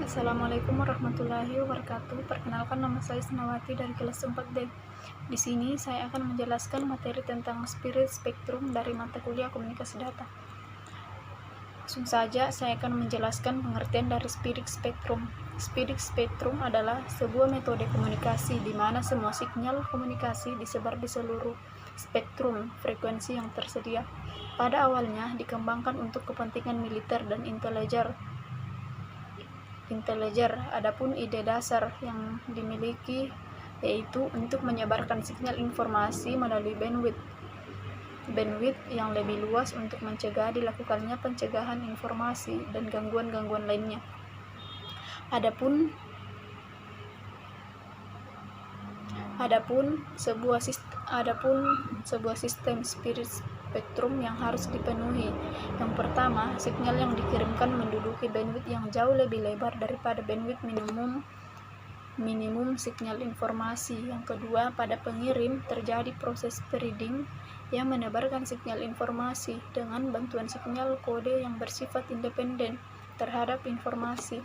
Assalamualaikum warahmatullahi wabarakatuh. Perkenalkan, nama saya Senawati dari kelas 4D. Di sini saya akan menjelaskan materi tentang spirit spektrum dari mata kuliah komunikasi data. Langsung saja saya akan menjelaskan pengertian dari spirit spektrum. Spirit spektrum adalah sebuah metode komunikasi di mana semua sinyal komunikasi disebar di seluruh spektrum frekuensi yang tersedia. Pada awalnya dikembangkan untuk kepentingan militer dan intelijen. Adapun ide dasar yang dimiliki yaitu untuk menyebarkan sinyal informasi melalui bandwidth yang lebih luas untuk mencegah dilakukannya pencegahan informasi dan gangguan-gangguan lainnya. Adapun sebuah sistem spirit spektrum yang harus dipenuhi. Yang pertama, sinyal yang dikirimkan menduduki bandwidth yang jauh lebih lebar daripada bandwidth minimum sinyal informasi. Yang kedua, pada pengirim terjadi proses spreading yang menebarkan sinyal informasi dengan bantuan sinyal kode yang bersifat independen terhadap informasi.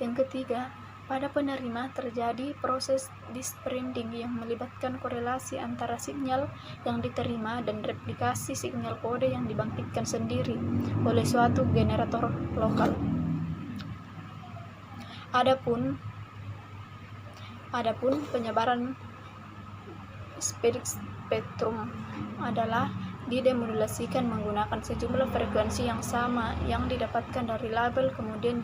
Yang ketiga, pada penerima terjadi proses dispersing yang melibatkan korelasi antara sinyal yang diterima dan replikasi sinyal kode yang dibangkitkan sendiri oleh suatu generator lokal. Adapun penyebaran spirit spektrum adalah didemodulasikan menggunakan sejumlah frekuensi yang sama yang didapatkan dari label, kemudian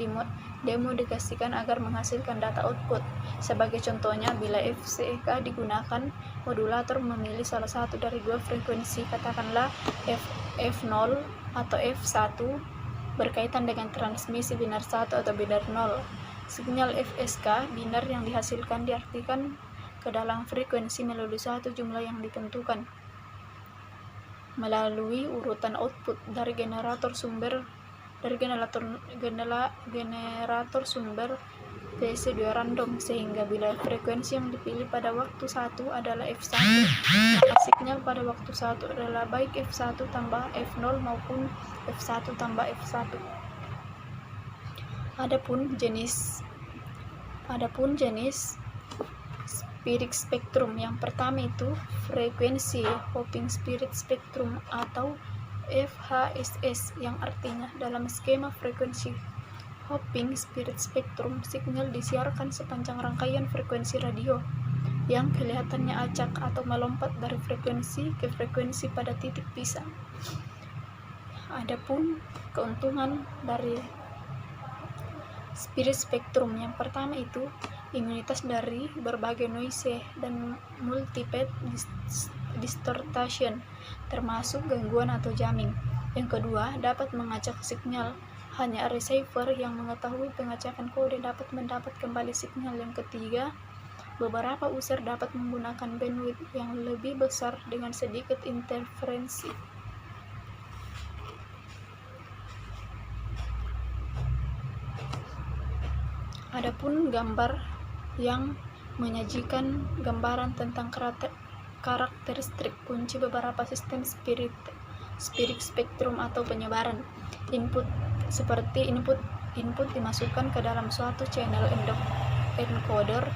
dimodifikasikan agar menghasilkan data output. Sebagai contohnya, bila FCK digunakan, modulator memilih salah satu dari dua frekuensi, katakanlah F0 atau F1, berkaitan dengan transmisi binar 1 atau binar 0. Sinyal FSK binar yang dihasilkan diartikan ke dalam frekuensi melalui satu jumlah yang ditentukan melalui urutan output dari generator sumber TC2 random, sehingga bila frekuensi yang dipilih pada waktu 1 adalah F1, maka sinyal pada waktu 1 adalah baik F1 tambah F0 maupun F1 tambah F1. Adapun jenis spirit spektrum yang pertama itu frekuensi hopping spirit spektrum atau FHSS, yang artinya dalam skema frekuensi hopping spirit spektrum, sinyal disiarkan sepanjang rangkaian frekuensi radio yang kelihatannya acak atau melompat dari frekuensi ke frekuensi pada titik pisah. Adapun keuntungan dari spirit spektrum yang pertama itu imunitas dari berbagai noise dan multiple distortion, termasuk gangguan atau jamming. Yang kedua, dapat mengacak sinyal. Hanya receiver yang mengetahui pengacakan kode dapat mendapat kembali sinyal. Yang ketiga, beberapa user dapat menggunakan bandwidth yang lebih besar dengan sedikit interferensi. Adapun gambar yang menyajikan gambaran tentang karakteristik kunci beberapa sistem spirit spektrum atau penyebaran. Input dimasukkan ke dalam suatu channel encoder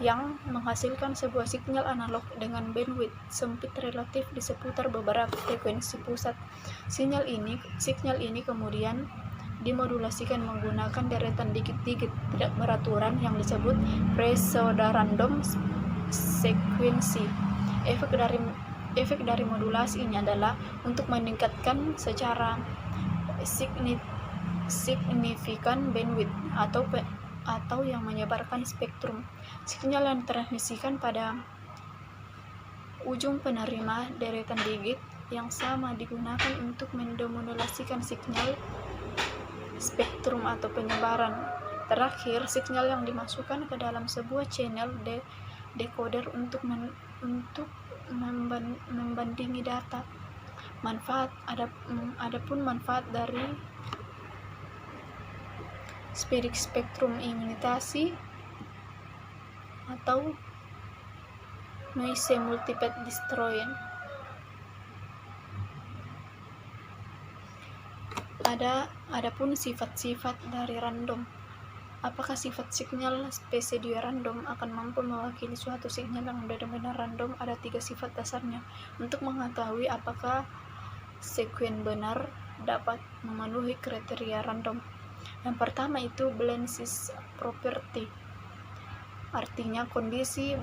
yang menghasilkan sebuah sinyal analog dengan bandwidth sempit relatif di seputar beberapa frekuensi pusat. Sinyal ini kemudian dimodulasikan menggunakan deretan digit-digit tidak beraturan yang disebut pseudo-random sequency. Efek dari modulasi ini adalah untuk meningkatkan secara signifikan bandwidth atau yang menyebarkan spektrum. Sinyal yang ditransmisikan pada ujung penerima deretan digit yang sama digunakan untuk mendemodulasikan sinyal spektrum atau penyebaran. Terakhir, sinyal yang dimasukkan ke dalam sebuah channel decoder untuk membandingi data. Adapun manfaat dari spirit spektrum imitasi atau noise multiple distortion. Adapun sifat-sifat dari random Apakah sifat sinyal spesies random akan mampu mewakili suatu sinyal yang benar-benar random? Ada 3 sifat dasarnya. Untuk mengetahui apakah sekuen benar dapat memenuhi kriteria random. Yang pertama itu Blensis property. Artinya kondisi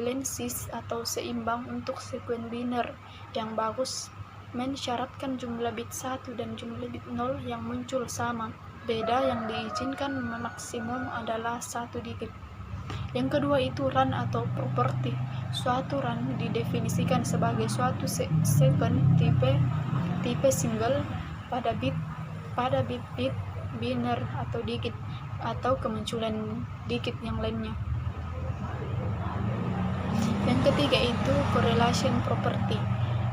Blensis atau seimbang untuk sekuen biner yang bagus mensyaratkan jumlah bit 1 dan jumlah bit 0 yang muncul sama. Beda yang diizinkan maksimum adalah 1 digit. Yang kedua itu run atau property. Suatu run didefinisikan sebagai suatu segmen tipe single pada bit biner atau digit atau kemunculan digit yang lainnya. Yang ketiga itu correlation property.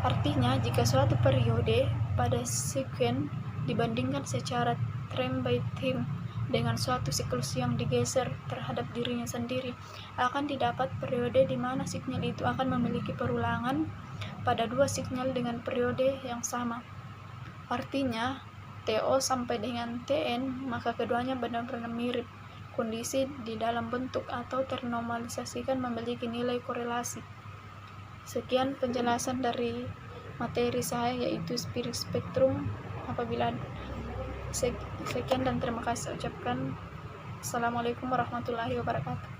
Artinya jika suatu periode pada sekuen dibandingkan secara time by time dengan suatu siklus yang digeser terhadap dirinya sendiri, akan didapat periode di mana sinyal itu akan memiliki perulangan pada 2 sinyal dengan periode yang sama. Artinya TO sampai dengan TN, maka keduanya benar-benar mirip. Kondisi di dalam bentuk atau ternormalisasikan memiliki nilai korelasi. Sekian penjelasan dari materi saya, yaitu spirit spektrum. Apabila sekian dan terima kasih ucapkan. Assalamualaikum warahmatullahi wabarakatuh.